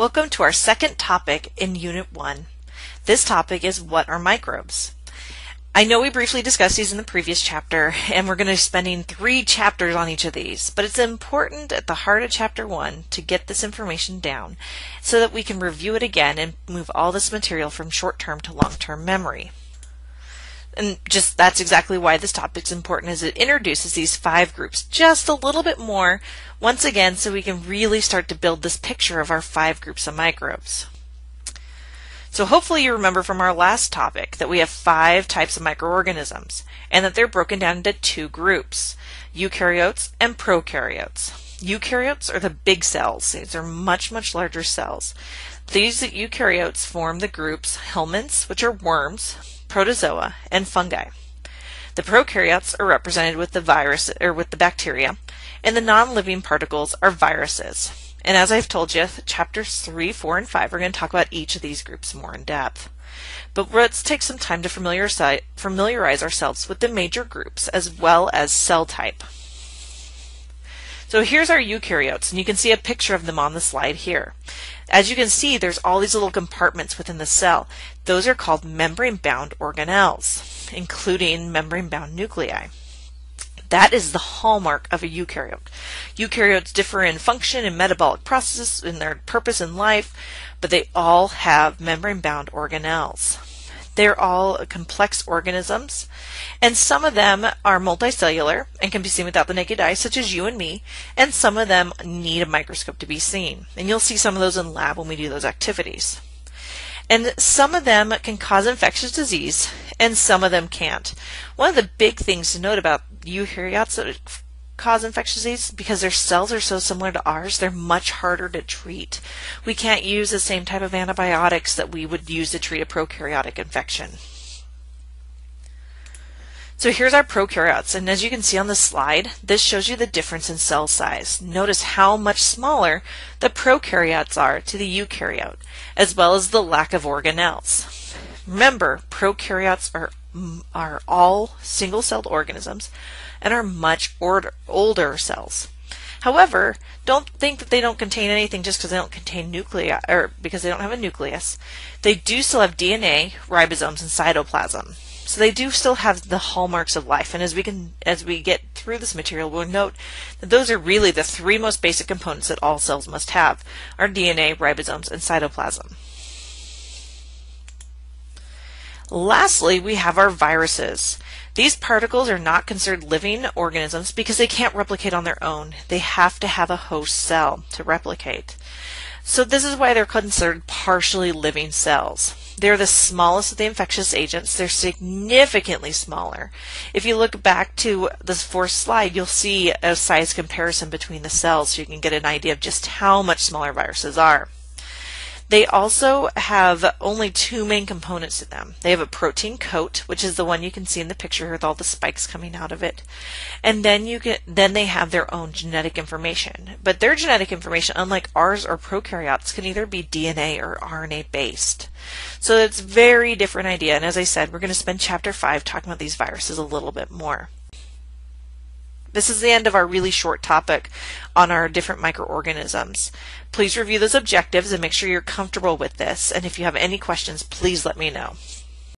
Welcome to our second topic in Unit 1. This topic is what are microbes? I know we briefly discussed these in the previous chapter, and we're going to be spending 3 chapters on each of these, but it's important at the heart of Chapter 1 to get this information down so that we can review it again and move all this material from short-term to long-term memory. And that's exactly why this topic is important, as it introduces these 5 groups just a little bit more, once again, so we can really start to build this picture of our 5 groups of microbes. So hopefully you remember from our last topic that we have 5 types of microorganisms, and that they're broken down into 2 groups, eukaryotes and prokaryotes. Eukaryotes are the big cells. These are much larger cells. These eukaryotes form the groups helminths, which are worms, protozoa, and fungi. The prokaryotes are represented with the bacteria, and the non-living particles are viruses. And as I've told you, chapters 3, 4, and 5 are going to talk about each of these groups more in depth. But let's take some time to familiarize ourselves with the major groups as well as cell type. So here's our eukaryotes, and you can see a picture of them on the slide here. As you can see, there's all these little compartments within the cell. Those are called membrane-bound organelles, including membrane-bound nuclei. That is the hallmark of a eukaryote. Eukaryotes differ in function and metabolic processes, in their purpose in life, but they all have membrane-bound organelles. They're all complex organisms, and some of them are multicellular and can be seen without the naked eye, such as you and me, and some of them need a microscope to be seen. And you'll see some of those in lab when we do those activities. And some of them can cause infectious disease, and some of them can't. One of the big things to note about eukaryotes that cause infectious disease, because their cells are so similar to ours, they're much harder to treat. We can't use the same type of antibiotics that we would use to treat a prokaryotic infection. So here's our prokaryotes, and as you can see on the slide, this shows you the difference in cell size. Notice how much smaller the prokaryotes are to the eukaryote, as well as the lack of organelles. Remember, prokaryotes are all single-celled organisms and are much older cells. However, don't think that they don't contain anything just because they don't contain nuclei, or because they don't have a nucleus. They do still have DNA, ribosomes, and cytoplasm. So they do still have the hallmarks of life, and as we get through this material, we'll note that those are really the 3 most basic components that all cells must have, are DNA, ribosomes, and cytoplasm. Lastly, we have our viruses. These particles are not considered living organisms because they can't replicate on their own. They have to have a host cell to replicate. So this is why they're considered partially living cells. They're the smallest of the infectious agents. They're significantly smaller. If you look back to this 4th slide, you'll see a size comparison between the cells so you can get an idea of just how much smaller viruses are. They also have only 2 main components to them. They have a protein coat, which is the one you can see in the picture with all the spikes coming out of it. And then they have their own genetic information. But their genetic information, unlike ours or prokaryotes, can either be DNA or RNA based. So it's a very different idea. And as I said, we're going to spend chapter 5 talking about these viruses a little bit more. This is the end of our really short topic on our different microorganisms. Please review those objectives and make sure you're comfortable with this. And if you have any questions, please let me know.